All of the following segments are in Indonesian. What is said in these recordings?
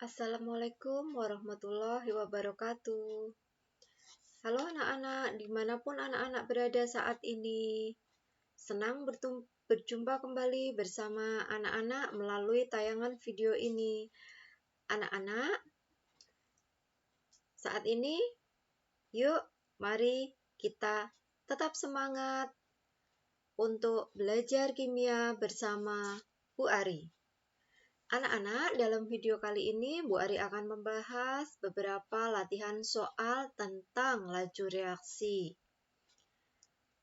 Assalamualaikum warahmatullahi wabarakatuh. Halo anak-anak, dimanapun anak-anak berada saat ini. Senang berjumpa kembali bersama anak-anak melalui tayangan video ini. Anak-anak, saat ini yuk mari kita tetap semangat untuk belajar kimia bersama Bu Ari. Anak-anak, dalam video kali ini Bu Ari akan membahas beberapa latihan soal tentang laju reaksi.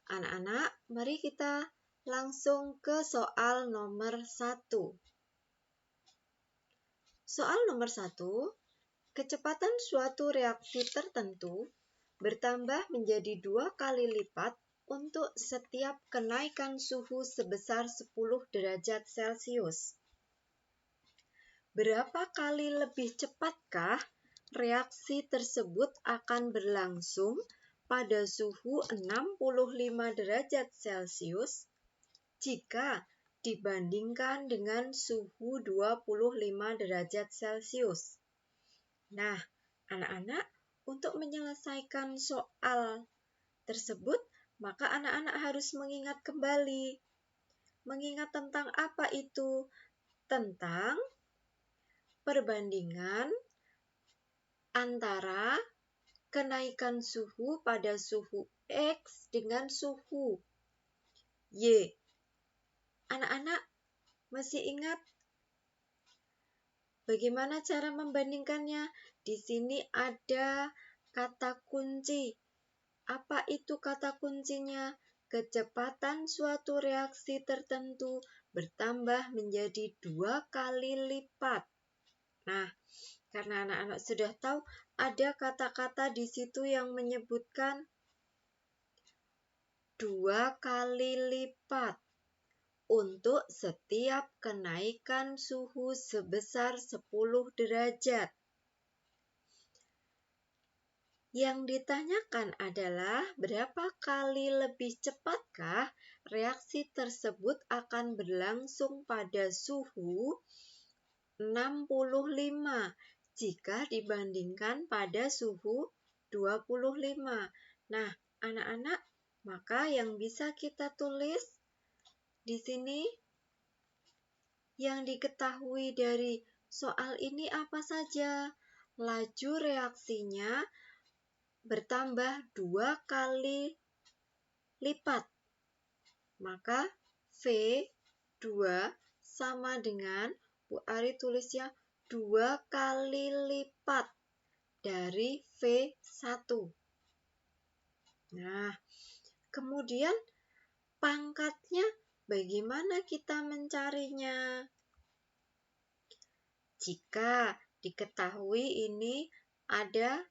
Anak-anak, mari kita langsung ke soal nomor 1. Soal nomor 1, kecepatan suatu reaksi tertentu bertambah menjadi 2 kali lipat untuk setiap kenaikan suhu sebesar 10 derajat Celcius. Berapa kali lebih cepatkah reaksi tersebut akan berlangsung pada suhu 65 derajat Celcius jika dibandingkan dengan suhu 25 derajat Celcius? Nah, anak-anak, untuk menyelesaikan soal tersebut, maka anak-anak harus mengingat kembali. Mengingat tentang apa itu? Tentang perbandingan antara kenaikan suhu pada suhu X dengan suhu Y. Anak-anak masih ingat bagaimana cara membandingkannya? Di sini ada kata kunci. Apa itu kata kuncinya? Kecepatan suatu reaksi tertentu bertambah menjadi 2 kali lipat. Nah, karena anak-anak sudah tahu, ada kata-kata di situ yang menyebutkan 2 kali lipat untuk setiap kenaikan suhu sebesar 10 derajat. Yang ditanyakan adalah berapa kali lebih cepatkah reaksi tersebut akan berlangsung pada suhu 65 jika dibandingkan pada suhu 25. Nah, anak-anak, maka yang bisa kita tulis di sini yang diketahui dari soal ini apa saja? Laju reaksinya bertambah 2 kali lipat. Maka V2 sama dengan, Bu Ari tulisnya 2 kali lipat dari V1. Nah, kemudian pangkatnya bagaimana kita mencarinya? Jika diketahui ini ada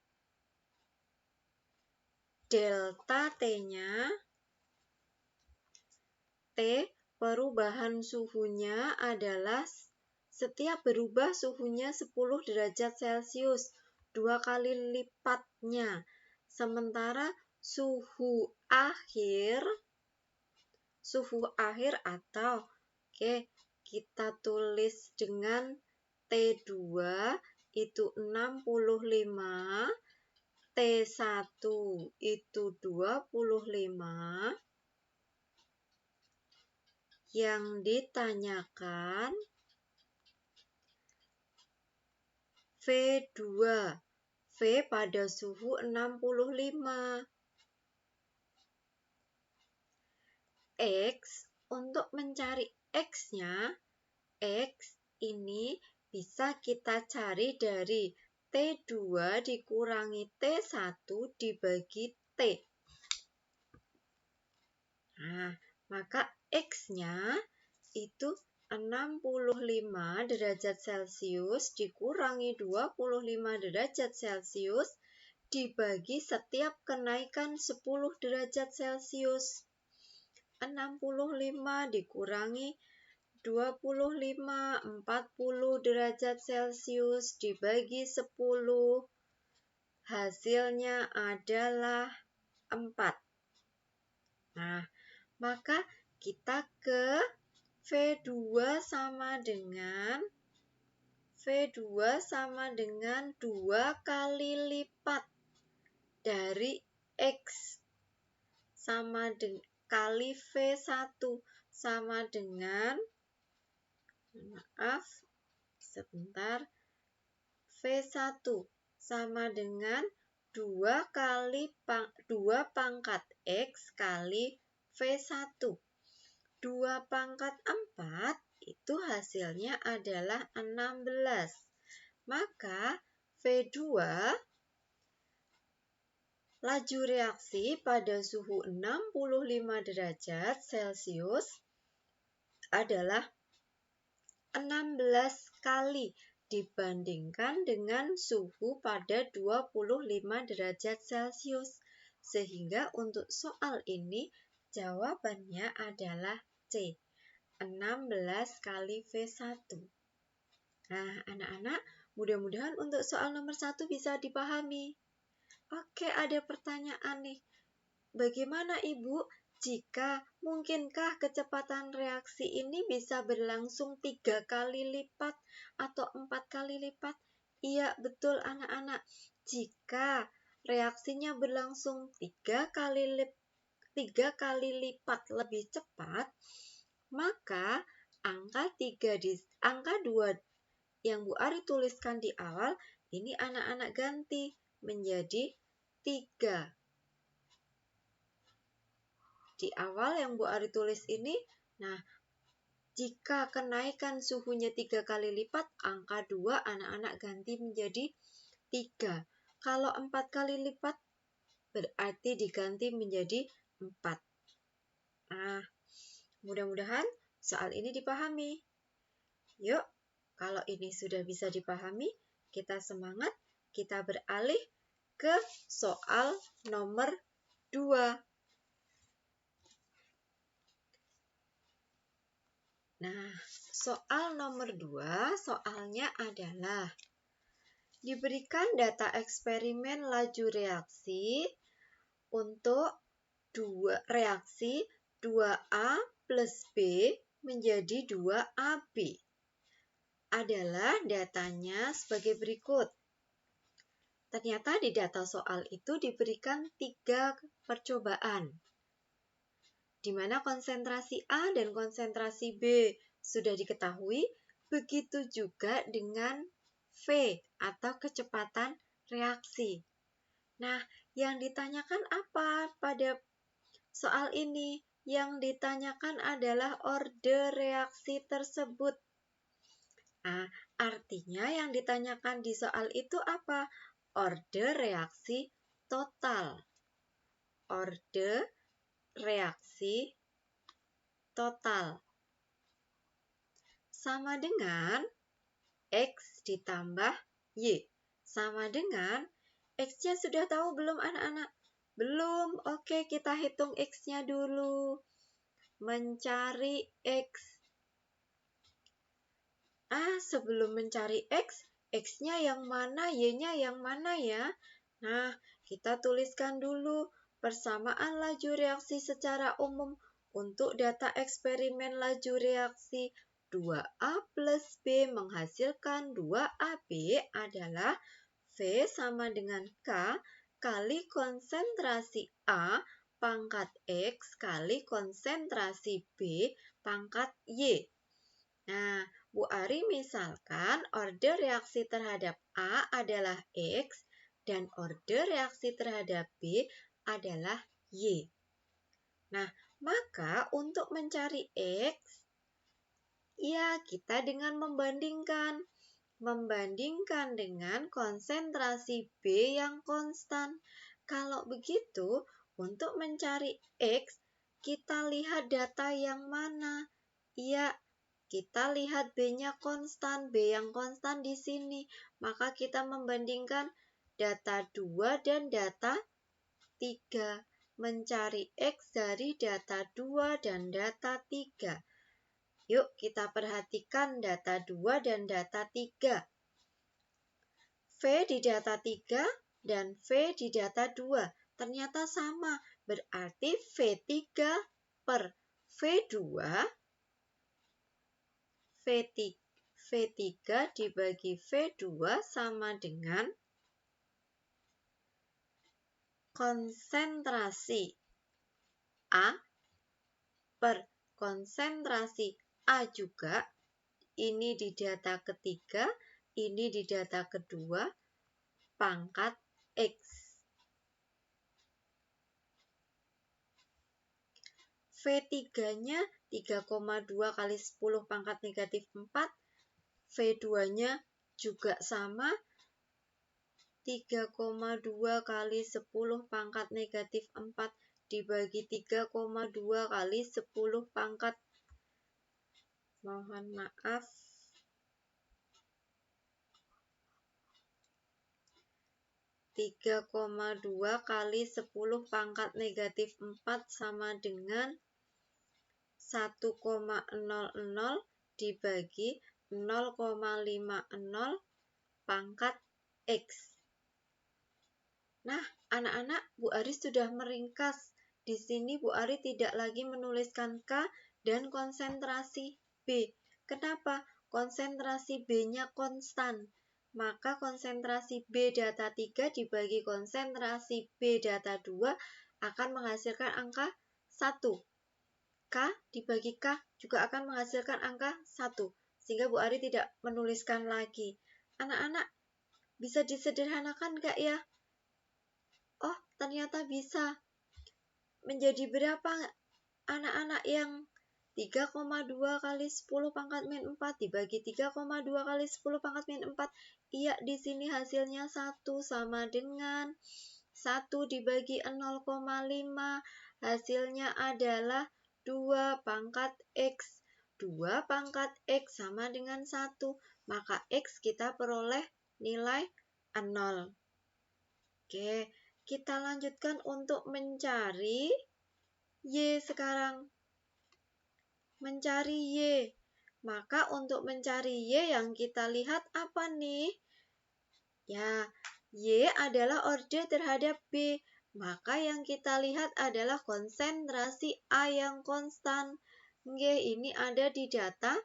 delta T-nya, T perubahan suhunya adalah setiap berubah suhunya 10 derajat Celcius, 2 kali lipatnya. Sementara suhu akhir atau kita tulis dengan T2 itu 65, T1 itu 25. Yang ditanyakan V2, V pada suhu 65. X, untuk mencari X-nya, X ini bisa kita cari dari T2 dikurangi T1 dibagi T. Nah, maka X-nya itu 65 derajat Celcius dikurangi 25 derajat Celcius dibagi setiap kenaikan 10 derajat Celcius. 65 dikurangi 25, 40 derajat Celcius dibagi 10. Hasilnya adalah 4. Nah, maka kita ke V2 sama dengan V2 sama dengan 2 kali lipat dari X sama dengan kali V1 sama dengan, maaf, sebentar, V1 sama dengan 2 pangkat X kali V1. 2 pangkat 4 itu hasilnya adalah 16. Maka V2 laju reaksi pada suhu 65 derajat Celcius adalah 16 kali dibandingkan dengan suhu pada 25 derajat Celcius. Sehingga untuk soal ini jawabannya adalah C, 16 kali V1. Nah, anak-anak, mudah-mudahan untuk soal nomor 1 bisa dipahami. Oke, ada pertanyaan nih. Bagaimana Ibu jika mungkinkah kecepatan reaksi ini bisa berlangsung 3 kali lipat atau 4 kali lipat? Iya, betul anak-anak. Jika reaksinya berlangsung 3 kali lipat lebih cepat, maka angka 2 yang Bu Ari tuliskan di awal, ini anak-anak ganti menjadi 3. Di awal yang Bu Ari tulis ini, nah, jika kenaikan suhunya 3 kali lipat, angka 2 anak-anak ganti menjadi 3. Kalau 4 kali lipat, berarti diganti menjadi 4. Nah, mudah-mudahan soal ini dipahami. Yuk, kalau ini sudah bisa dipahami, kita semangat, kita beralih ke soal nomor 2. Nah, soal nomor 2, soalnya adalah diberikan data eksperimen laju reaksi untuk reaksi 2A plus B menjadi 2AB. Adalah datanya sebagai berikut. Ternyata di data soal itu diberikan 3 percobaan, di mana konsentrasi A dan konsentrasi B sudah diketahui, begitu juga dengan V atau kecepatan reaksi. Nah, yang ditanyakan apa pada soal ini? Yang ditanyakan adalah orde reaksi tersebut. Nah, artinya yang ditanyakan di soal itu apa? Orde reaksi total. Orde reaksi total sama dengan X ditambah Y. Sama dengan, X-nya sudah tahu belum anak-anak? Belum. Oke, kita hitung X-nya dulu. Mencari X. Sebelum mencari X, X-nya yang mana, Y-nya yang mana ya? Nah, kita tuliskan dulu persamaan laju reaksi secara umum untuk data eksperimen laju reaksi 2A plus B menghasilkan 2AB adalah V sama dengan K kali konsentrasi A pangkat X kali konsentrasi B pangkat Y. Nah, Bu Ari misalkan orde reaksi terhadap A adalah X dan orde reaksi terhadap B adalah Y. Nah, maka untuk mencari X, ya kita dengan membandingkan dengan konsentrasi B yang konstan. Kalau begitu, untuk mencari X, kita lihat data yang mana? Ya, kita lihat B-nya konstan, B yang konstan di sini. Maka kita membandingkan data 2 dan data 3. Mencari X dari data 2 dan data 3. Yuk kita perhatikan data 2 dan data 3. V di data 3 dan V di data 2. Ternyata sama, berarti V3 per V2 V3 dibagi V2 sama dengan konsentrasi A per konsentrasi A juga, ini di data ketiga, ini di data kedua, pangkat X. V3-nya 3,2 kali 10 pangkat negatif 4, V2-nya juga sama, 3,2 kali 10 pangkat negatif 4 dibagi 3,2 kali 10 pangkat, mohon maaf, 3,2 kali 10 pangkat negatif 4 sama dengan 1,00 dibagi 0,50 pangkat X. Nah, anak-anak, Bu Ari sudah meringkas. Di sini Bu Ari tidak lagi menuliskan K dan konsentrasi B. Kenapa? Konsentrasi B-nya konstan. Maka konsentrasi B data 3 dibagi konsentrasi B data 2 akan menghasilkan angka 1. K dibagi K juga akan menghasilkan angka 1. Sehingga Bu Ari tidak menuliskan lagi. Anak-anak, bisa disederhanakan nggak ya? Oh, ternyata bisa. Menjadi berapa anak-anak yang 3,2 kali 10 pangkat min 4 dibagi 3,2 kali 10 pangkat min 4? Iya, di sini hasilnya 1 sama dengan 1 dibagi 0,5. Hasilnya adalah 2 pangkat X. 2 pangkat X sama dengan 1. Maka X kita peroleh nilai 0. Oke, kita lanjutkan untuk mencari Y sekarang. Mencari Y. Maka untuk mencari Y yang kita lihat apa nih? Ya, Y adalah order terhadap B. Maka yang kita lihat adalah konsentrasi A yang konstan. Nggih, ini ada di data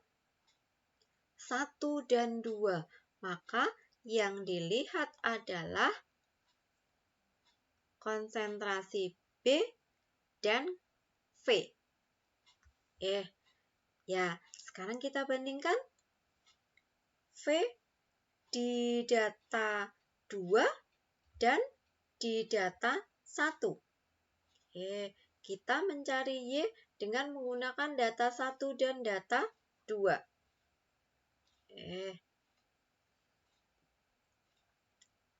1 dan 2. Maka yang dilihat adalah konsentrasi B dan V. Ya, sekarang kita bandingkan V di data 2 dan di data 1. Kita mencari Y dengan menggunakan data 1 dan data 2.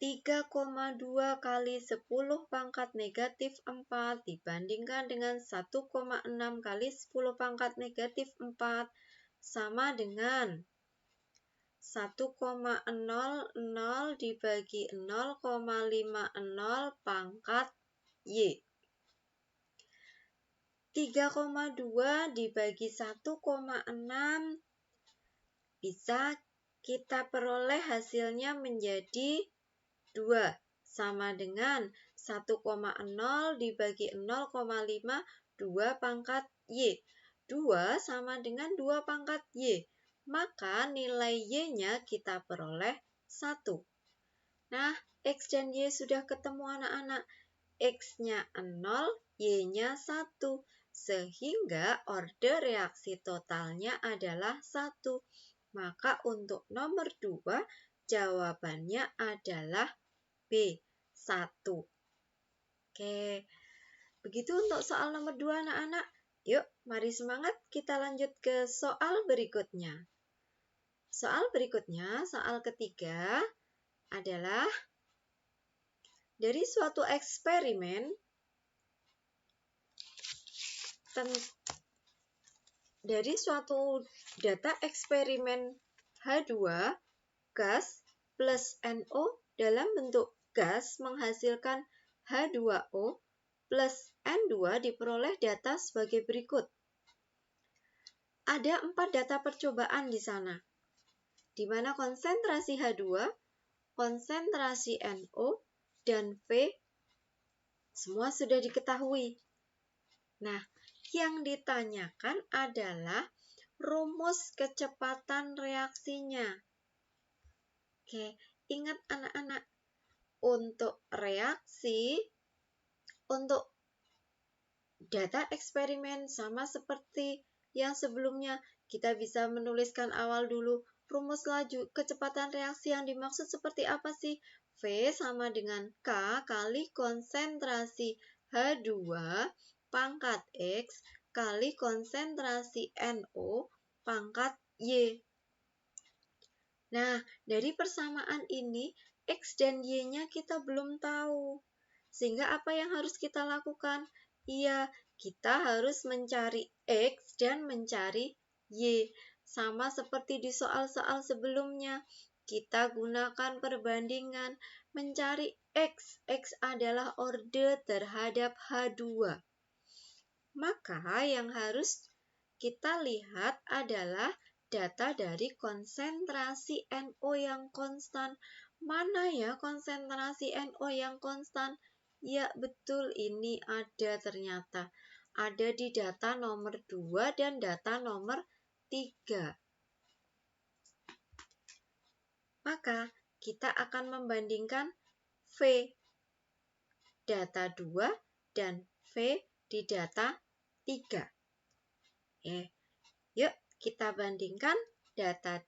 3,2 kali 10 pangkat negatif 4 dibandingkan dengan 1,6 kali 10 pangkat negatif 4 sama dengan 1,00 dibagi 0,50 pangkat Y. 3,2 dibagi 1,6 bisa kita peroleh hasilnya menjadi 2 sama dengan 1,0 dibagi 0,5 2 pangkat Y. 2 sama dengan 2 pangkat Y. Maka nilai Y-nya kita peroleh 1. Nah, X dan Y sudah ketemu anak-anak. X-nya 0, Y-nya 1. Sehingga order reaksi totalnya adalah 1. Maka untuk nomor 2, jawabannya adalah B, 1. Oke, begitu untuk soal nomor 2 anak-anak. Yuk, mari semangat kita lanjut ke soal berikutnya. Soal berikutnya, soal ketiga adalah dari suatu eksperimen, dari suatu data eksperimen H2 gas plus NO dalam bentuk gas menghasilkan H2O plus N2 diperoleh data sebagai berikut. Ada 4 data percobaan di sana, di mana konsentrasi H2, konsentrasi NO, dan V semua sudah diketahui. Nah, yang ditanyakan adalah rumus kecepatan reaksinya. Oke, ingat anak-anak, untuk reaksi, untuk data eksperimen sama seperti yang sebelumnya, kita bisa menuliskan awal dulu rumus laju kecepatan reaksi yang dimaksud seperti apa sih? V sama dengan K kali konsentrasi H2 pangkat X kali konsentrasi NO pangkat Y. Nah, dari persamaan ini, X dan Y-nya kita belum tahu. Sehingga apa yang harus kita lakukan? Iya, kita harus mencari X dan mencari Y. Sama seperti di soal-soal sebelumnya, kita gunakan perbandingan mencari X. X adalah orde terhadap H2. Maka yang harus kita lihat adalah data dari konsentrasi NO yang konstan. Mana ya konsentrasi NO yang konstan? Ya betul, ini ada ternyata. Ada di data nomor 2 dan data nomor 3. Maka kita akan membandingkan V data 2 dan V di data 3. Yuk kita bandingkan data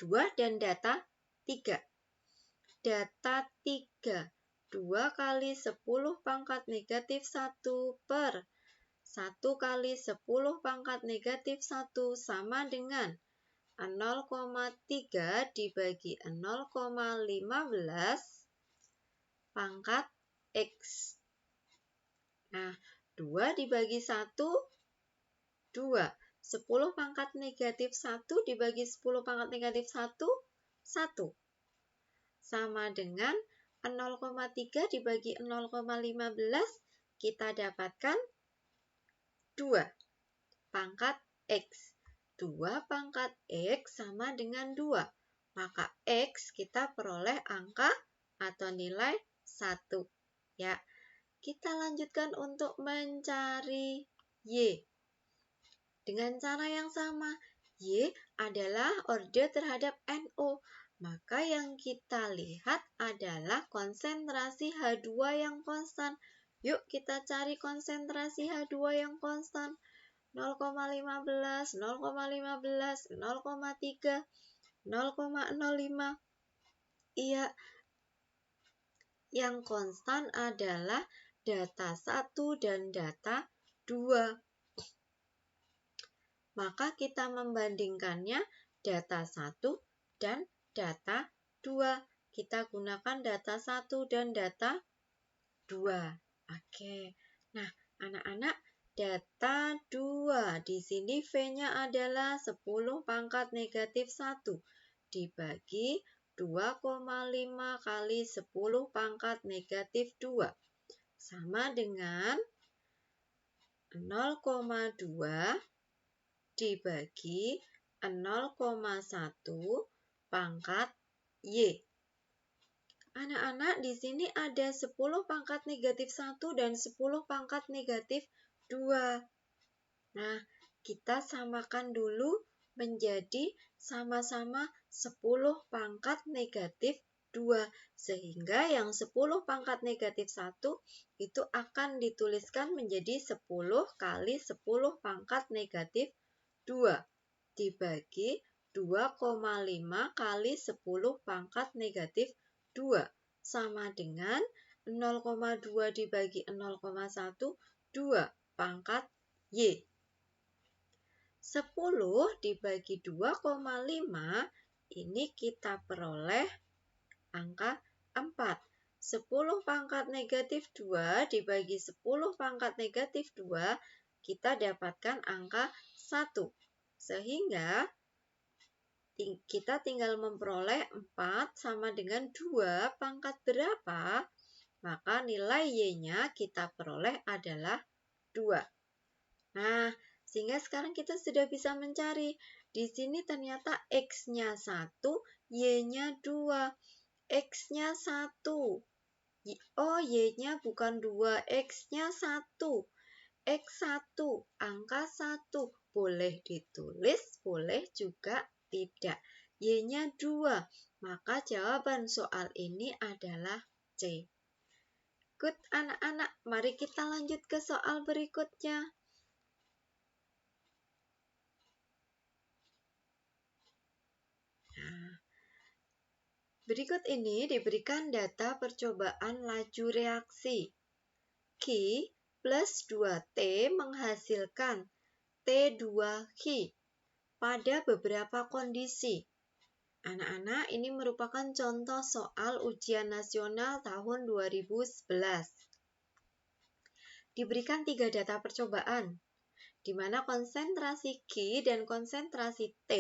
2 dan data 3. Data 3, 2 kali 10 pangkat negatif 1 per 1 kali 10 pangkat negatif 1 sama dengan 0,3 dibagi 0,15 pangkat X. Nah, 2 dibagi 1, 2. 10 pangkat negatif 1 dibagi 10 pangkat negatif 1, 1. Sama dengan 0,3 dibagi 0,15, kita dapatkan 2 pangkat X. 2 pangkat X sama dengan 2. Maka X kita peroleh angka atau nilai 1. Ya, kita lanjutkan untuk mencari Y. Dengan cara yang sama, Y adalah orde terhadap NO. Maka yang kita lihat adalah konsentrasi H2 yang konstan. Yuk kita cari konsentrasi H2 yang konstan. 0,15, 0,15, 0,3, 0,05. Iya, yang konstan adalah data 1 dan data 2. Maka kita membandingkannya data 1 dan data 2. Kita gunakan data 1 dan data 2. Oke. Nah, anak-anak, data 2. Di sini V-nya adalah 10 pangkat negatif 1 dibagi 2,5 kali 10 pangkat negatif 2. Sama dengan 0,2 dibagi 0,1 pangkat Y. Anak-anak, di sini ada 10 pangkat negatif 1 dan 10 pangkat negatif 2. Nah, kita samakan dulu menjadi sama-sama 10 pangkat negatif 2. Sehingga yang 10 pangkat negatif 1 itu akan dituliskan menjadi 10 kali 10 pangkat negatif 2 dibagi 2,5 kali 10 pangkat negatif 2 sama dengan 0,2 dibagi 0,1, 2 pangkat Y. 10 dibagi 2,5 ini kita peroleh angka 4. 10 pangkat negatif 2 dibagi 10 pangkat negatif 2 kita dapatkan angka 1. Sehingga kita tinggal memperoleh 4 sama dengan 2 pangkat berapa? Maka nilai Y-nya kita peroleh adalah 2. Nah, sehingga sekarang kita sudah bisa mencari. Di sini ternyata X-nya 1, Y-nya 2. X-nya 1. Oh, Y-nya bukan 2, X-nya 1. X1, angka 1. Boleh ditulis, boleh juga tidak. Y-nya 2, maka jawaban soal ini adalah C. Good anak-anak, mari kita lanjut ke soal berikutnya. Nah, berikut ini diberikan data percobaan laju reaksi. Q plus 2T menghasilkan T2Q pada beberapa kondisi. Anak-anak, ini merupakan contoh soal ujian nasional tahun 2011. Diberikan 3 data percobaan, di mana konsentrasi Q dan konsentrasi T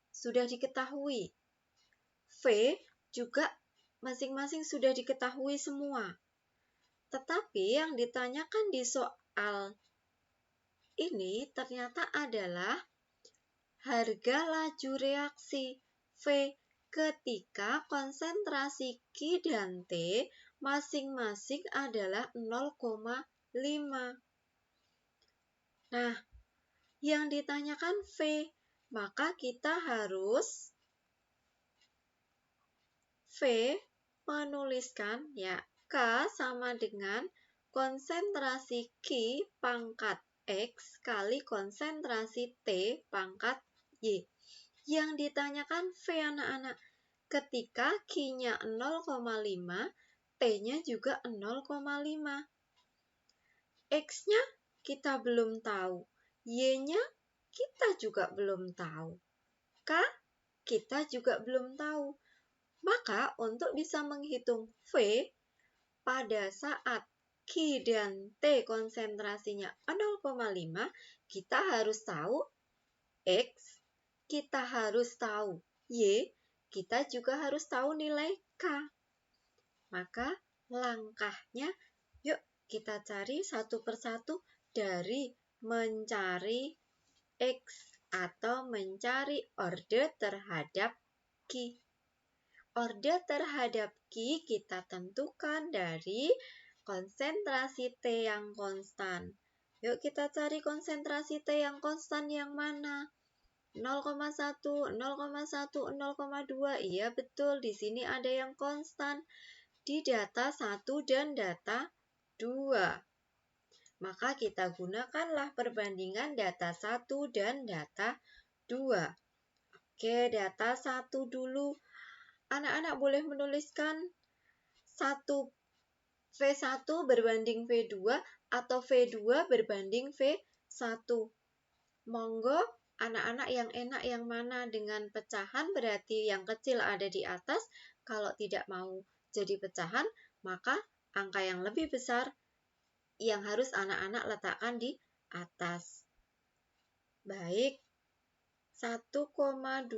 sudah diketahui. V juga masing-masing sudah diketahui semua. Tetapi yang ditanyakan di soal ini ternyata adalah harga laju reaksi V ketika konsentrasi Q dan T masing-masing adalah 0,5. Nah, yang ditanyakan V, maka kita harus V menuliskan ya K sama dengan konsentrasi Q pangkat X kali konsentrasi T pangkat Y. Yang ditanyakan V anak-anak, ketika Q-nya 0,5, T-nya juga 0,5. X-nya kita belum tahu, Y-nya kita juga belum tahu, K kita juga belum tahu. Maka untuk bisa menghitung V pada saat Q dan T konsentrasinya 0,5, kita harus tahu X, kita harus tahu Y, kita juga harus tahu nilai K. Maka langkahnya, yuk kita cari satu persatu dari mencari X atau mencari order terhadap Q. Order terhadap Q kita tentukan dari konsentrasi T yang konstan. Yuk kita cari konsentrasi T yang konstan yang mana? 0,1, 0,1, 0,2. Iya betul, di sini ada yang konstan di data 1 dan data 2. Maka kita gunakanlah perbandingan data 1 dan data 2. Oke, data 1 dulu. Anak-anak boleh menuliskan V1 berbanding V2 atau V2 berbanding V1. Monggo, anak-anak yang enak yang mana dengan pecahan berarti yang kecil ada di atas. Kalau tidak mau jadi pecahan, maka angka yang lebih besar yang harus anak-anak letakkan di atas. Baik, 1,25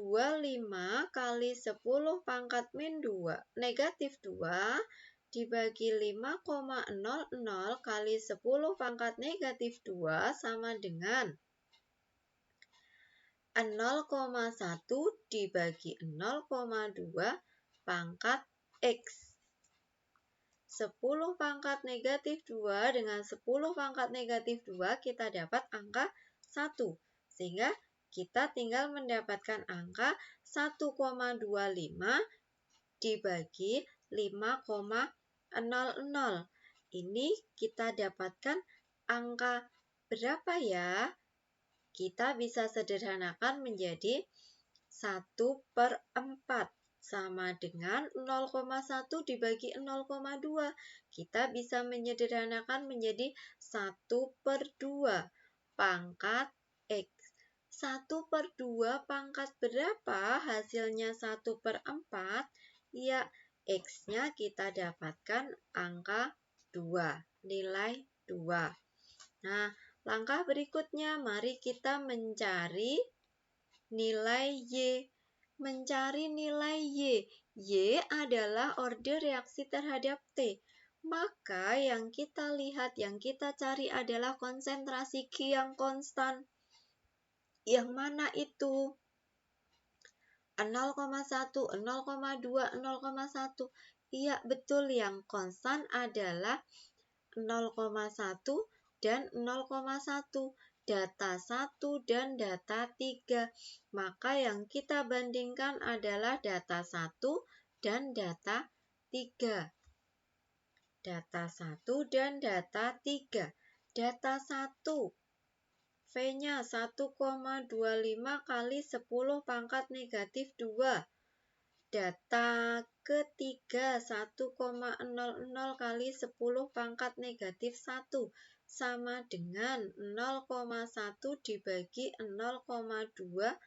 kali 10 pangkat min 2 negatif 2 dibagi 5,00 kali 10 pangkat negatif 2 sama dengan 0,1 dibagi 0,2 pangkat X. 10 pangkat negatif 2 dengan 10 pangkat negatif 2 kita dapat angka 1. Sehingga kita tinggal mendapatkan angka 1,25 dibagi 5,00. Ini kita dapatkan angka berapa ya? Kita bisa sederhanakan menjadi 1/4 sama dengan 0,1 dibagi 0,2. Kita bisa menyederhanakan menjadi 1/2 pangkat X. 1/2 pangkat berapa? Hasilnya 1/4. Ya, X-nya kita dapatkan angka 2, nilai 2. Nah, langkah berikutnya, mari kita mencari nilai Y. Mencari nilai Y. Y adalah order reaksi terhadap T. Maka yang kita lihat, yang kita cari adalah konsentrasi Q yang konstan. Yang mana itu? 0,1, 0,2, 0,1. Iya, betul, yang konstan adalah 0,1 dan 0,1. data 1 dan data 3. Maka yang kita bandingkan adalah data 1 dan data 3. Data 1 dan data 3. Data 1, V-nya 1,25 kali 10 pangkat negatif 2. Data ketiga 1,00 kali 10 pangkat negatif 1 sama dengan 0,1 dibagi 0,2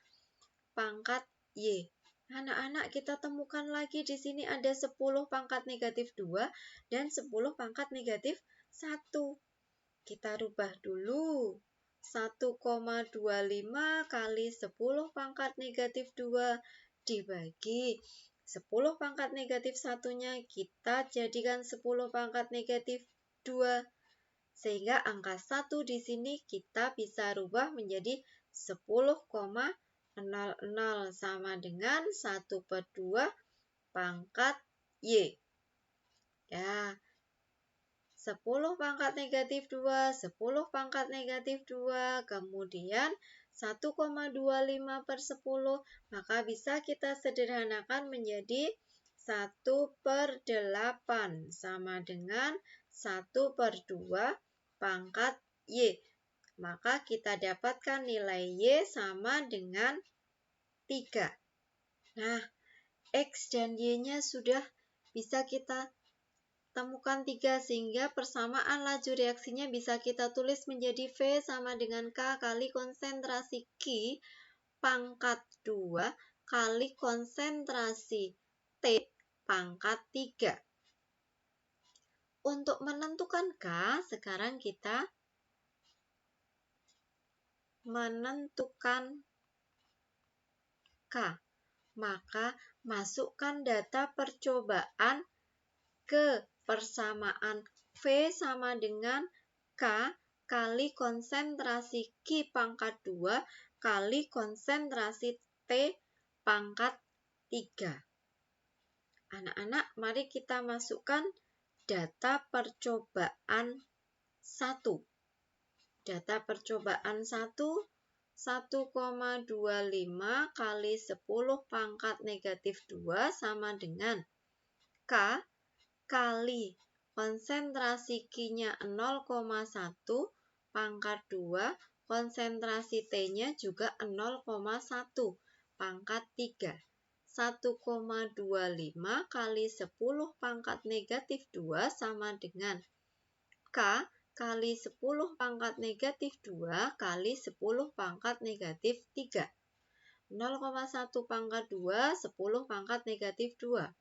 pangkat Y. Anak-anak, kita temukan lagi di sini ada 10 pangkat negatif 2 dan 10 pangkat negatif 1. Kita rubah dulu. 1,25 kali 10 pangkat negatif 2 dibagi 10 pangkat negatif 1-nya kita jadikan 10 pangkat negatif 2. Sehingga angka 1 di sini kita bisa rubah menjadi 10,00 sama dengan 1/2 pangkat Y. Ya, 10 pangkat negatif 2, 10 pangkat negatif 2, kemudian 1,25/10, maka bisa kita sederhanakan menjadi 1/8 sama dengan 1/2 pangkat Y. Maka kita dapatkan nilai Y sama dengan 3. Nah, X dan Y-nya sudah bisa kita temukan 3, sehingga persamaan laju reaksinya bisa kita tulis menjadi V sama dengan K kali konsentrasi Q pangkat 2 kali konsentrasi T pangkat 3. Untuk menentukan K, sekarang kita menentukan K. Maka masukkan data percobaan ke persamaan V sama dengan K kali konsentrasi Q pangkat 2 kali konsentrasi T pangkat 3. Anak-anak, mari kita masukkan data percobaan 1. Data percobaan 1, 1,25 kali 10 pangkat negatif 2 sama dengan K kali konsentrasi Q-nya 0,1 pangkat 2, konsentrasi T-nya juga 0,1 pangkat 3. 1,25 kali 10 pangkat negatif 2 sama dengan K kali 10 pangkat negatif 2 kali 10 pangkat negatif 3. 0,1 pangkat 2, 10 pangkat negatif 2.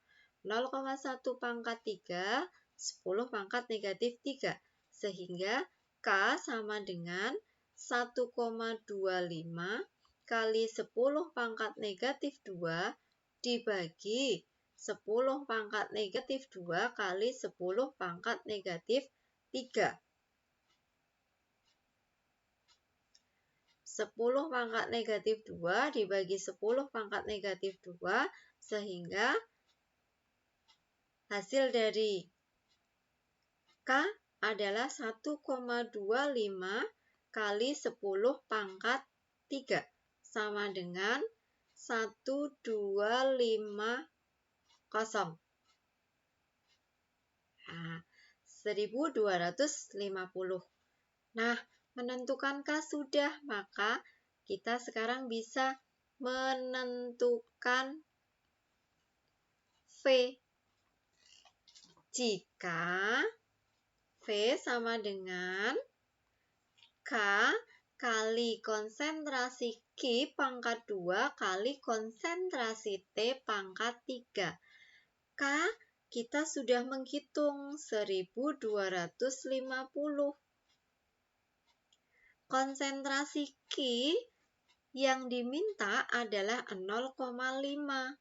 0,1 pangkat 3, 10 pangkat negatif 3. Sehingga K sama dengan 1,25 kali 10 pangkat negatif 2 dibagi 10 pangkat negatif 2 kali 10 pangkat negatif 3. 10 pangkat negatif 2 dibagi 10 pangkat negatif 2, sehingga hasil dari K adalah 1,25 kali 10 pangkat 3 sama dengan 1250. Nah, 1250. Nah, menentukan K sudah, maka kita sekarang bisa menentukan V. Jika V sama dengan K kali konsentrasi Q pangkat 2 kali konsentrasi T pangkat 3. K kita sudah menghitung 1250. Konsentrasi Q yang diminta adalah 0,5.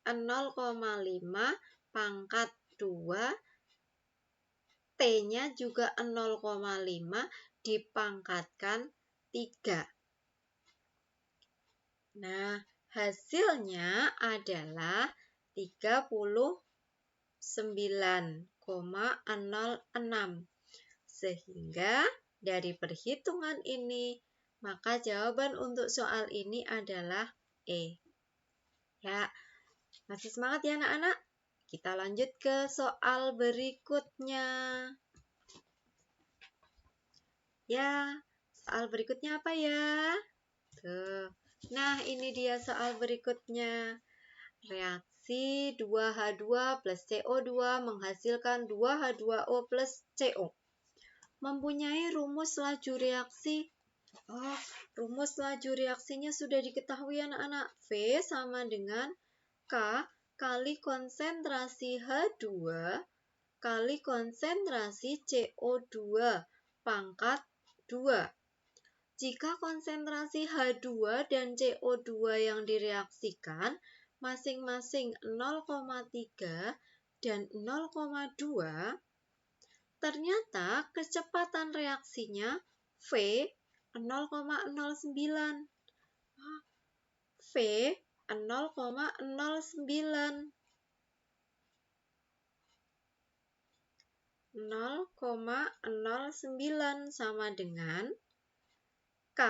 0,5 pangkat 2, T-nya juga 0,5 dipangkatkan 3. Nah, hasilnya adalah 39,06. Sehingga Dari perhitungan ini, maka jawaban untuk soal ini adalah E. Ya, masih semangat ya anak-anak? Kita lanjut ke soal berikutnya. Ya, soal berikutnya apa ya? Tuh. Nah, ini dia soal berikutnya. Reaksi 2H2 plus CO2 menghasilkan 2H2O plus CO. Mempunyai rumus laju reaksi. Oh, rumus laju reaksinya sudah diketahui anak-anak. V sama dengan K kali konsentrasi H2 kali konsentrasi CO2 pangkat 2. Jika konsentrasi H2 dan CO2 yang direaksikan masing-masing 0,3 dan 0,2, ternyata kecepatan reaksinya V 0,09. V 0,09. 0,09 sama dengan K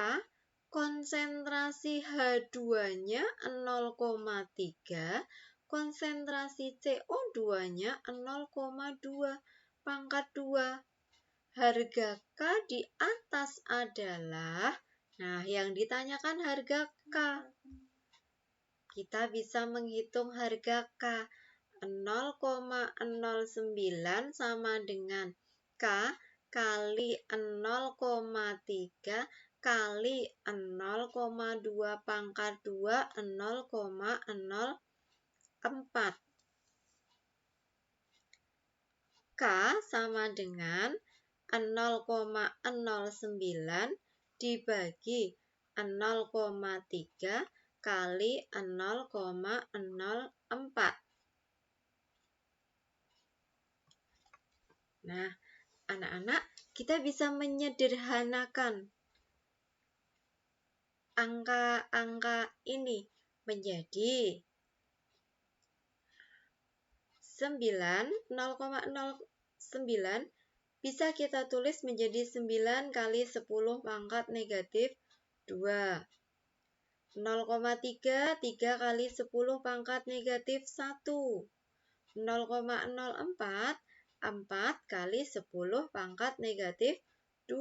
konsentrasi H2-nya 0,3, konsentrasi CO2-nya 0,2 pangkat 2. Harga K di atas adalah, nah yang ditanyakan harga K. Kita bisa menghitung harga K. 0,09 sama dengan K kali 0,3 kali 0,2 pangkat 2, 0,04. K sama dengan 0,09 dibagi 0,3 kali 0,04. Nah, anak-anak, kita bisa menyederhanakan angka-angka ini menjadi 0,09 bisa kita tulis menjadi 9 kali 10 pangkat negatif 2. 0,3 3 kali 10 pangkat negatif 1. 0,04 4 kali 10 pangkat negatif 2.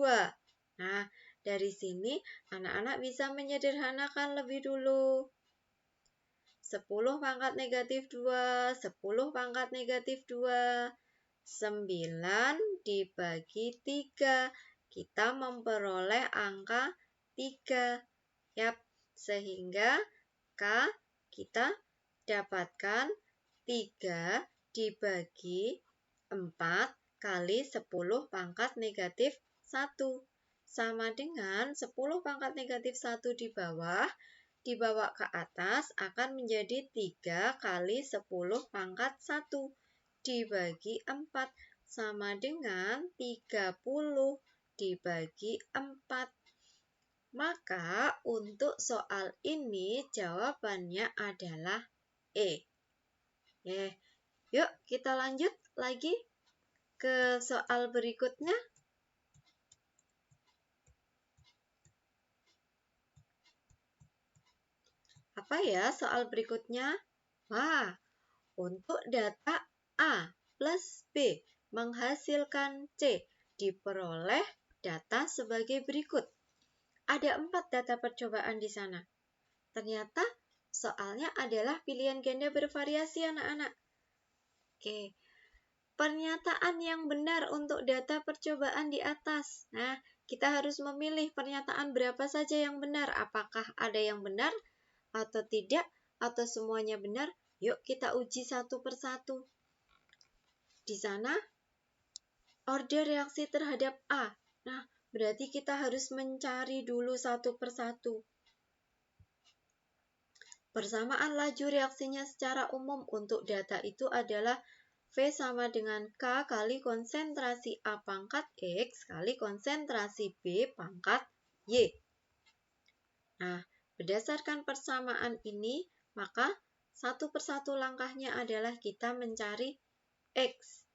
Nah, dari sini anak-anak bisa menyederhanakan lebih dulu. 10 pangkat negatif 2, 10 pangkat negatif 2, 9 dibagi 3. Kita memperoleh angka 3. Yap, sehingga K kita dapatkan 3 dibagi 4 kali 10 pangkat negatif 1. Sama dengan 10 pangkat negatif 1 dibawa ke atas akan menjadi 3 kali 10 pangkat 1 dibagi 4. Sama dengan 30 dibagi 4. Maka untuk soal ini jawabannya adalah E. Yuk kita lanjut lagi ke soal berikutnya. Apa ya soal berikutnya? Wah, untuk data A plus B menghasilkan C, diperoleh data sebagai berikut. Ada 4 data percobaan di sana. Ternyata soalnya adalah pilihan ganda bervariasi anak-anak. Oke. Pernyataan yang benar untuk data percobaan di atas. Nah, kita harus memilih pernyataan berapa saja yang benar. Apakah ada yang benar atau tidak, atau semuanya benar? Yuk kita uji satu persatu. Di sana, order reaksi terhadap A. Nah, berarti kita harus mencari dulu satu persatu. Persamaan laju reaksinya secara umum untuk data itu adalah V sama dengan K kali konsentrasi A pangkat X kali konsentrasi B pangkat Y. Nah, berdasarkan persamaan ini, maka satu persatu langkahnya adalah kita mencari X.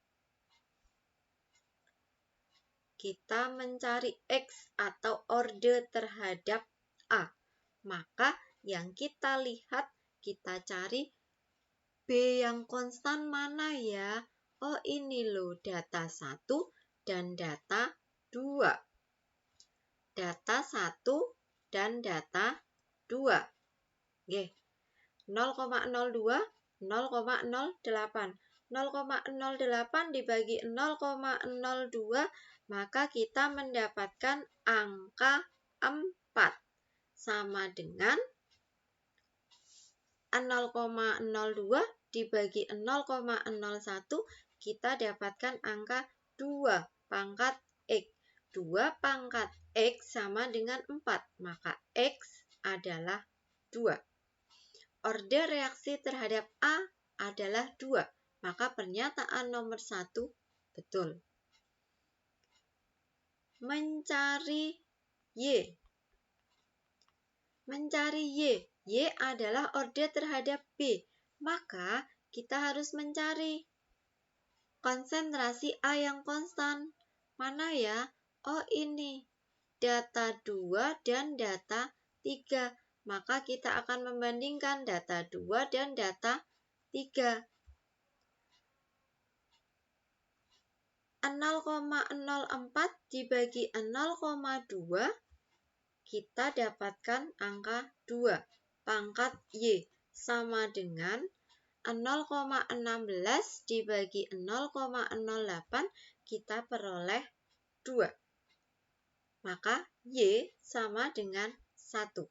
kita mencari X atau orde terhadap A. Maka yang kita lihat, kita cari B yang konstan mana ya? Oh, ini loh, data 1 dan data 2. Data 1 dan data 2. Oke. 0,02, 0,08. 0,08 dibagi 0,02, maka kita mendapatkan angka 4. Sama dengan 0,02 dibagi 0,01, kita dapatkan angka 2 pangkat X. 2 pangkat X sama dengan 4, maka X adalah 2. Orde reaksi terhadap A adalah 2, maka pernyataan nomor 1 betul. Mencari Y. Mencari Y. Y adalah orde terhadap B, maka kita harus mencari konsentrasi A yang konstan. Mana ya? Oh, ini. Data 2 dan data 3. Maka kita akan membandingkan data 2 dan data 3. 0,04 dibagi 0,2, kita dapatkan angka 2 pangkat Y sama dengan 0,16 dibagi 0,08, kita peroleh 2. Maka Y sama dengan 1.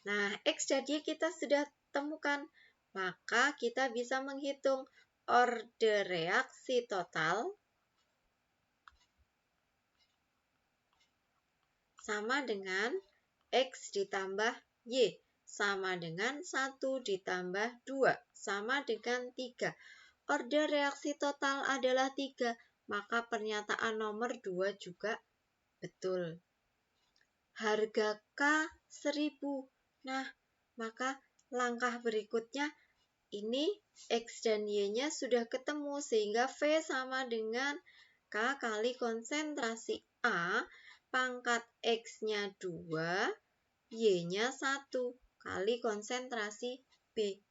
Nah, X dan Y kita sudah temukan. Maka kita bisa menghitung orde reaksi total sama dengan X ditambah Y, sama dengan 1 ditambah 2, sama dengan 3. Orde reaksi total adalah 3, maka pernyataan nomor 2 juga betul. Harga K 1000. Nah, maka langkah berikutnya, ini X dan Y-nya sudah ketemu, sehingga V sama dengan K kali konsentrasi A, pangkat X-nya 2, Y-nya 1, kali konsentrasi B.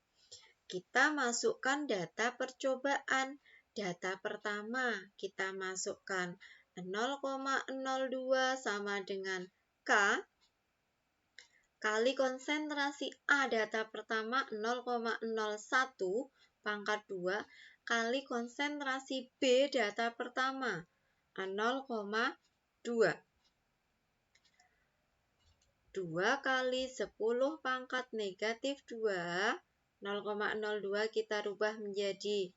Kita masukkan data percobaan. Data pertama, kita masukkan 0,02 sama dengan K, kali konsentrasi A data pertama 0,01 pangkat 2, kali konsentrasi B data pertama 0,2. 2 kali 10 pangkat negatif 2, 0,02 kita rubah menjadi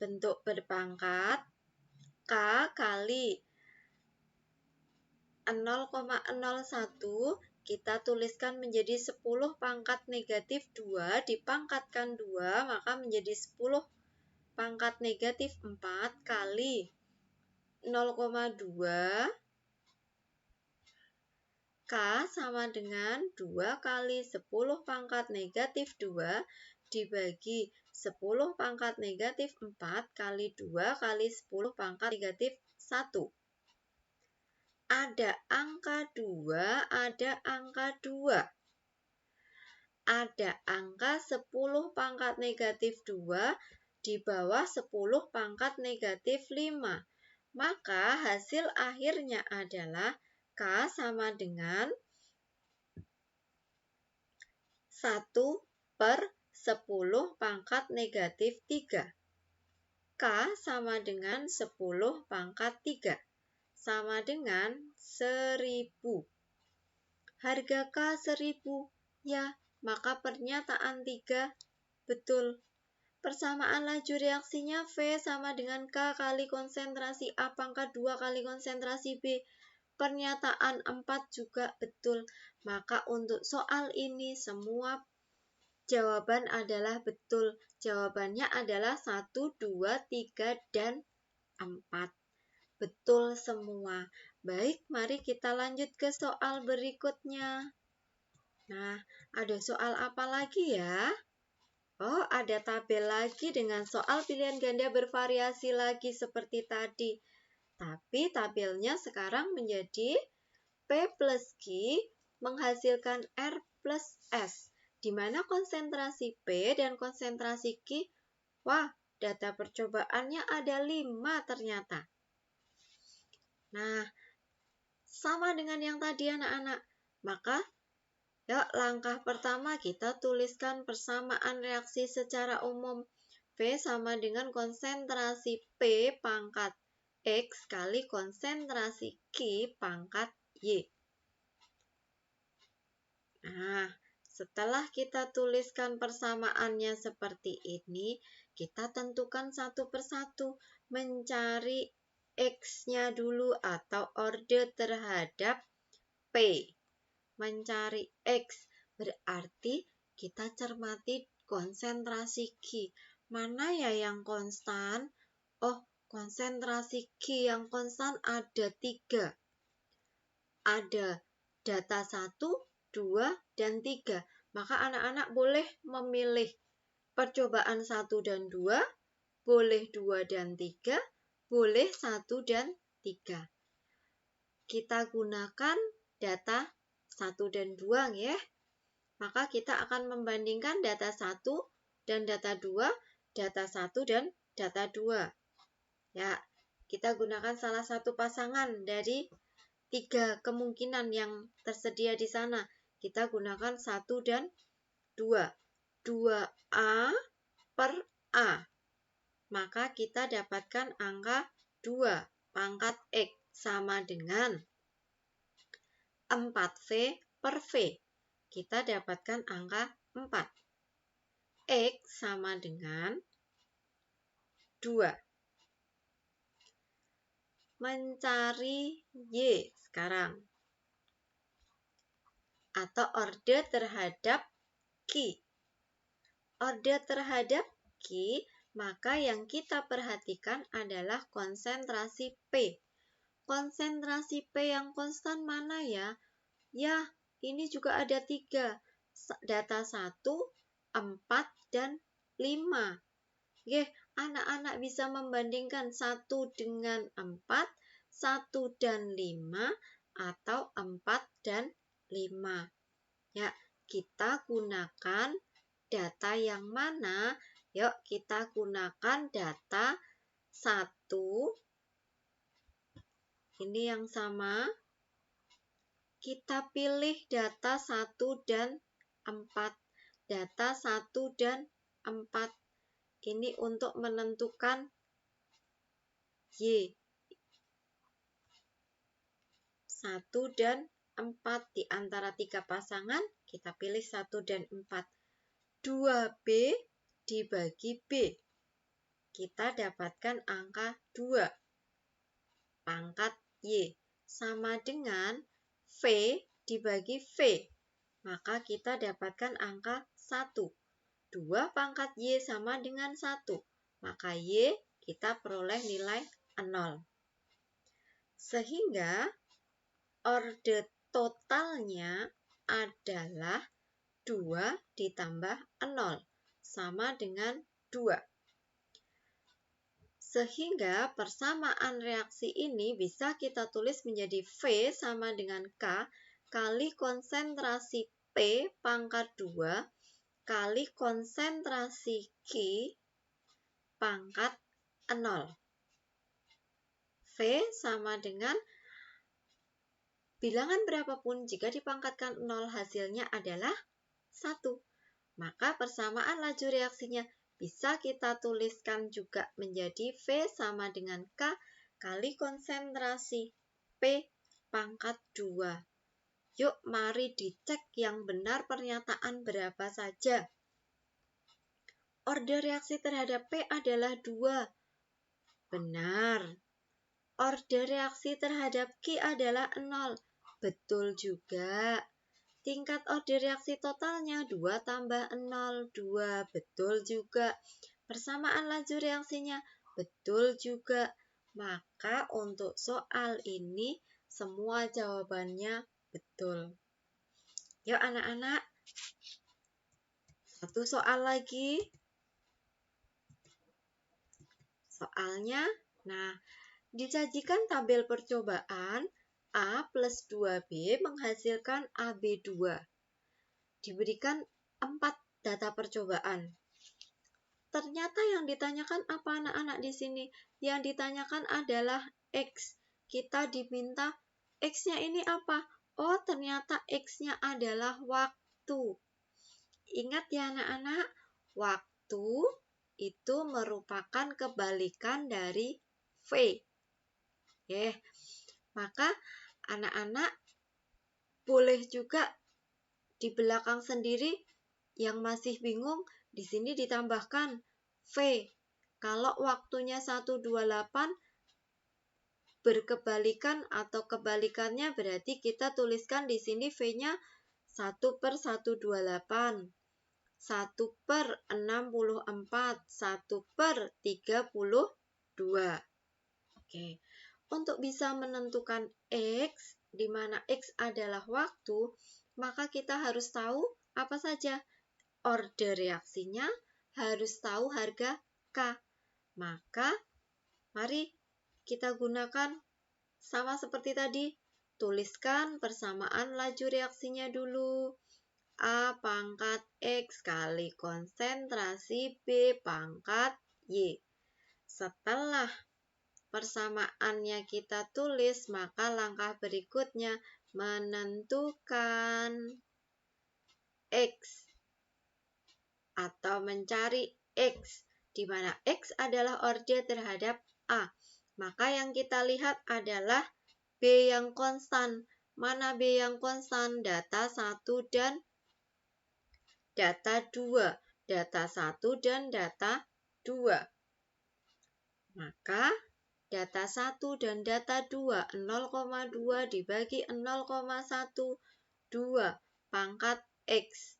bentuk berpangkat, K kali 0,01 kita tuliskan menjadi 10 pangkat negatif 2, dipangkatkan 2, maka menjadi 10 pangkat negatif 4 kali 0,2, K sama dengan 2 kali 10 pangkat negatif 2 dibagi 10 pangkat negatif 4 kali 2 kali 10 pangkat negatif 1. Ada angka 2, ada angka 2. Ada angka 10 pangkat negatif 2 di bawah 10 pangkat negatif 5. Maka hasil akhirnya adalah K sama dengan 1/10 pangkat negatif 3. K sama dengan 10 pangkat 3. Sama dengan 1000. Harga K 1000. Ya, maka pernyataan 3 betul. Persamaan laju reaksinya V sama dengan K kali konsentrasi A pangkat 2 kali konsentrasi B. Pernyataan 4 juga betul. Maka untuk soal ini semua jawaban adalah betul. Jawabannya adalah 1, 2, 3, dan 4. Betul semua. Baik, mari kita lanjut ke soal berikutnya. Nah, ada soal apa lagi ya? Oh, ada tabel lagi dengan soal pilihan ganda bervariasi lagi seperti tadi. Tapi tabelnya sekarang menjadi P plus Q menghasilkan R plus S, di mana konsentrasi P dan konsentrasi Q, wah, data percobaannya ada 5 ternyata. Nah, sama dengan yang tadi anak-anak. Maka, yuk langkah pertama kita tuliskan persamaan reaksi secara umum. V sama dengan konsentrasi P pangkat X kali konsentrasi Q pangkat Y. Nah, setelah kita tuliskan persamaannya seperti ini, kita tentukan satu persatu, mencari X-nya dulu atau orde terhadap P. Mencari X berarti kita cermati konsentrasi Q. Mana ya yang konstan? Oh, konsentrasi Q yang konstan ada 3. Ada data 1, 2, dan 3. Maka anak-anak boleh memilih percobaan 1 dan 2, boleh 2 dan 3, boleh 1 dan 3. Kita gunakan data 1 dan 2 ya. Maka kita akan membandingkan data 1 dan data 2, data 1 dan data 2. Ya, kita gunakan salah satu pasangan dari 3 kemungkinan yang tersedia di sana. Kita gunakan 1 dan 2. 2A per A. Maka kita dapatkan angka 2 pangkat X sama dengan 4V per V. Kita dapatkan angka 4. X sama dengan 2. Mencari Y sekarang. Atau orde terhadap Q. Orde terhadap Q, maka yang kita perhatikan adalah konsentrasi P. Konsentrasi P yang konstan mana ya? Ya, ini juga ada 3. Data 1, 4, dan 5. Oke, anak-anak bisa membandingkan 1 dengan 4, 1 dan 5, atau 4 dan 5. Ya, kita gunakan data yang mana? Yuk, kita gunakan data 1. Ini yang sama. Kita pilih data 1 dan 4. Data 1 dan 4. Ini untuk menentukan Y. 1 dan 4 di antara 3 pasangan, kita pilih 1 dan 4. 2B dibagi B. Kita dapatkan angka 2. Pangkat Y sama dengan V dibagi V. Maka kita dapatkan angka 1. 2 pangkat Y sama dengan 1. Maka Y kita peroleh nilai 0. Sehingga orde totalnya adalah 2 ditambah 0 sama dengan 2. Sehingga persamaan reaksi ini bisa kita tulis menjadi V sama dengan K kali konsentrasi P pangkat 2 kali konsentrasi Q pangkat 0. V sama dengan bilangan berapapun jika dipangkatkan 0 hasilnya adalah 1. Maka persamaan laju reaksinya bisa kita tuliskan juga menjadi V sama dengan K kali konsentrasi P pangkat 2. Yuk mari dicek yang benar pernyataan berapa saja. Orde reaksi terhadap P adalah 2. Benar. Orde reaksi terhadap Q adalah 0. Betul juga. Tingkat orde reaksi totalnya 2 tambah 0, 2. Betul juga. Persamaan laju reaksinya betul juga. Maka untuk soal ini semua jawabannya betul. Yuk anak-anak. Satu soal lagi. Soalnya, nah, Disajikan tabel percobaan A plus 2B menghasilkan AB2. Diberikan 4 data percobaan. Ternyata yang ditanyakan apa anak-anak di sini? Yang ditanyakan adalah X. Kita diminta X-nya ini apa? Oh, ternyata X-nya adalah waktu. Ingat ya anak-anak, waktu itu merupakan kebalikan dari V. Oke, maka anak-anak boleh juga di belakang sendiri yang masih bingung, di sini ditambahkan V. Kalau waktunya 128 berkebalikan atau kebalikannya berarti kita tuliskan di sini V-nya 1/128, 1/64, 1/32. Oke. Untuk bisa menentukan X, di mana X adalah waktu, maka kita harus tahu apa saja? Order reaksinya, harus tahu harga K. Maka, mari kita gunakan sama seperti tadi. Tuliskan persamaan laju reaksinya dulu. A pangkat X kali konsentrasi B pangkat Y. Setelah persamaannya kita tulis, maka langkah berikutnya menentukan X atau mencari X, di mana X adalah order terhadap A. Maka yang kita lihat adalah B yang konstan. Mana B yang konstan? Data 1 dan data 2. Data 1 dan data 2. Maka data 1 dan data 2, 0,2 dibagi 0,1, 2 pangkat X.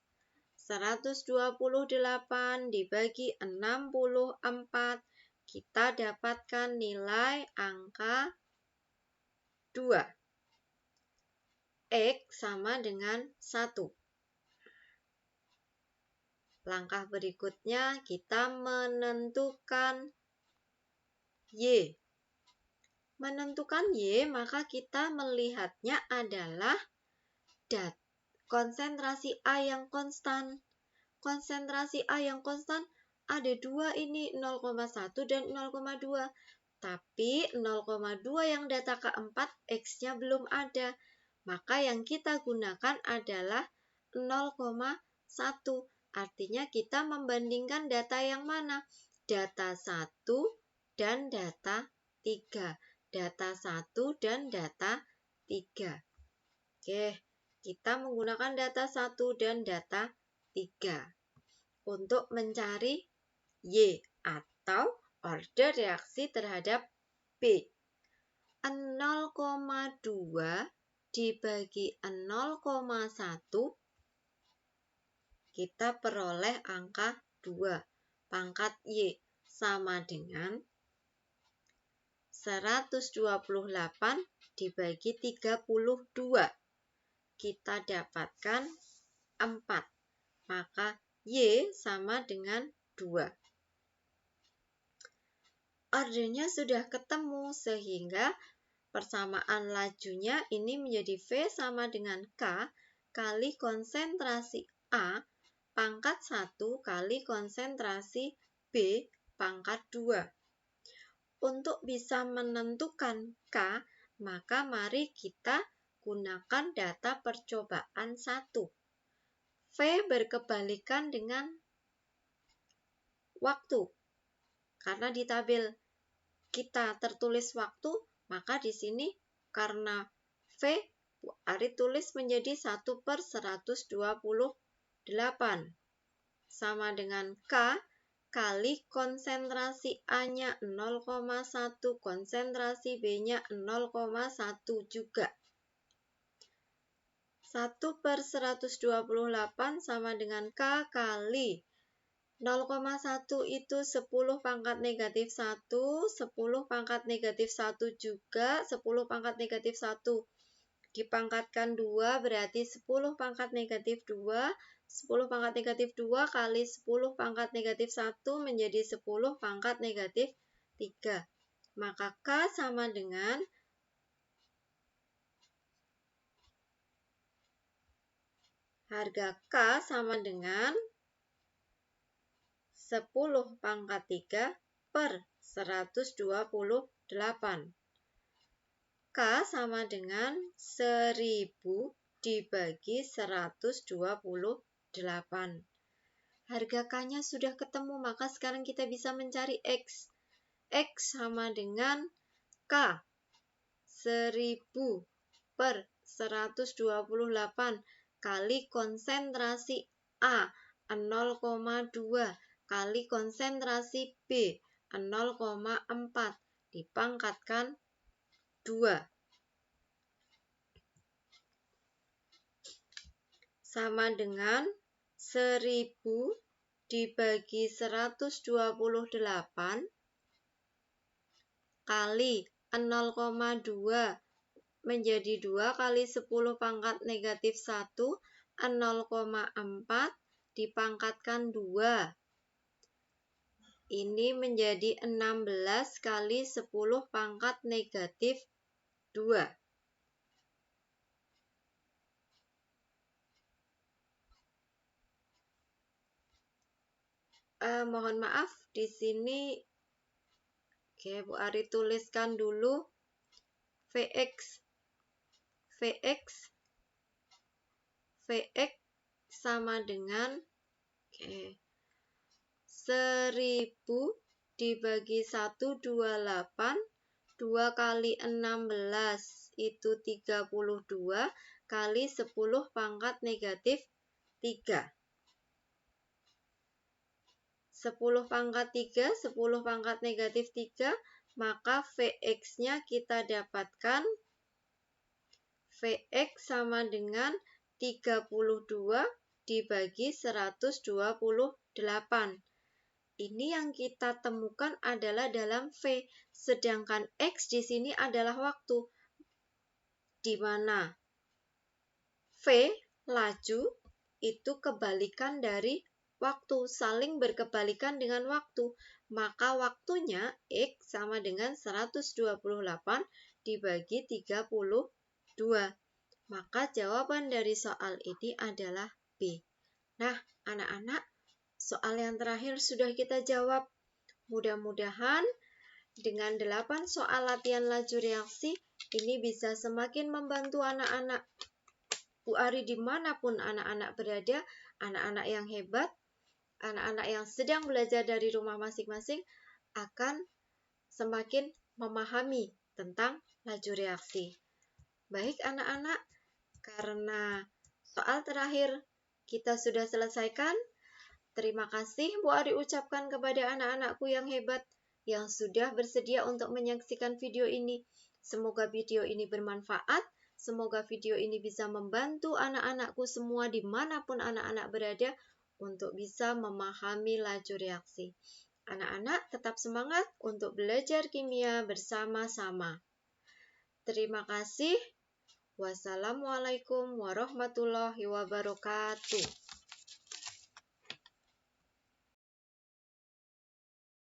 128 dibagi 64, kita dapatkan nilai angka 2. X sama dengan 1. Langkah berikutnya kita menentukan Y. Menentukan Y, maka kita melihatnya adalah konsentrasi A yang konstan. Konsentrasi A yang konstan ada 2 ini, 0,1 dan 0,2. Tapi 0,2 yang data keempat, X-nya belum ada. Maka yang kita gunakan adalah 0,1. Artinya kita membandingkan data yang mana? Data 1 dan data 3. Data 1 dan data 3. Oke, kita menggunakan data 1 dan data 3 untuk mencari Y atau order reaksi terhadap B. 0,2 dibagi 0,1, kita peroleh angka 2. Pangkat Y sama dengan 128 dibagi 32. Kita dapatkan 4. Maka Y sama dengan 2. Ordernya sudah ketemu sehingga persamaan lajunya ini menjadi V sama dengan K kali konsentrasi A pangkat 1 kali konsentrasi B pangkat 2. Untuk bisa menentukan K, maka mari kita gunakan data percobaan 1. V berkebalikan dengan waktu. Karena di tabel kita tertulis waktu, maka di sini karena V, Ari tulis menjadi 1/128. Sama dengan K kali konsentrasi A-nya 0,1, konsentrasi B-nya 0,1 juga. 1/128 sama dengan K kali 0,1 itu 10 pangkat negatif 1, 10 pangkat negatif 1 juga, 10 pangkat negatif 1 dipangkatkan 2 berarti 10 pangkat negatif 2, 10 pangkat negatif 2 kali 10 pangkat negatif 1 menjadi 10 pangkat negatif 3. maka K sama dengan harga K sama dengan 10 pangkat 3 per 128. K sama dengan 1000 dibagi 128. Harga K-nya sudah ketemu, maka sekarang kita bisa mencari X. X sama dengan K. 1000 per 128 kali konsentrasi A 0,2 kali konsentrasi B 0,4 dipangkatkan 2 sama dengan 1000 dibagi 128 kali 0,2 menjadi 2 kali 10 pangkat negatif 1, 0,4 dipangkatkan 2. Ini menjadi 16 kali 10 pangkat negatif 2. Mohon maaf, di sini Bu Ari tuliskan dulu Vx sama dengan 1000 dibagi 128, 2 kali 16 itu 32 kali 10 pangkat negatif 3. 10 pangkat 3, 10 pangkat negatif 3, maka Vx-nya kita dapatkan Vx sama dengan 32 dibagi 128. Ini yang kita temukan adalah dalam V, sedangkan X di sini adalah waktu, di mana V, laju, itu kebalikan dari waktu, saling berkebalikan dengan waktu. Maka waktunya X sama dengan 128 dibagi 32. Maka jawaban dari soal ini adalah B. Nah, anak-anak, soal yang terakhir sudah kita jawab. Mudah-mudahan dengan 8 soal latihan laju reaksi, ini bisa semakin membantu anak-anak. Bu Ari dimanapun anak-anak berada, anak-anak yang hebat, anak-anak yang sedang belajar dari rumah masing-masing akan semakin memahami tentang laju reaksi. Baik anak-anak, karena soal terakhir kita sudah selesaikan. Terima kasih Bu Ari ucapkan kepada anak-anakku yang hebat yang sudah bersedia untuk menyaksikan video ini. Semoga video ini bermanfaat. Semoga video ini bisa membantu anak-anakku semua dimanapun anak-anak berada untuk bisa memahami laju reaksi. Anak-anak tetap semangat untuk belajar kimia bersama-sama. Terima kasih. Wassalamualaikum warahmatullahi wabarakatuh.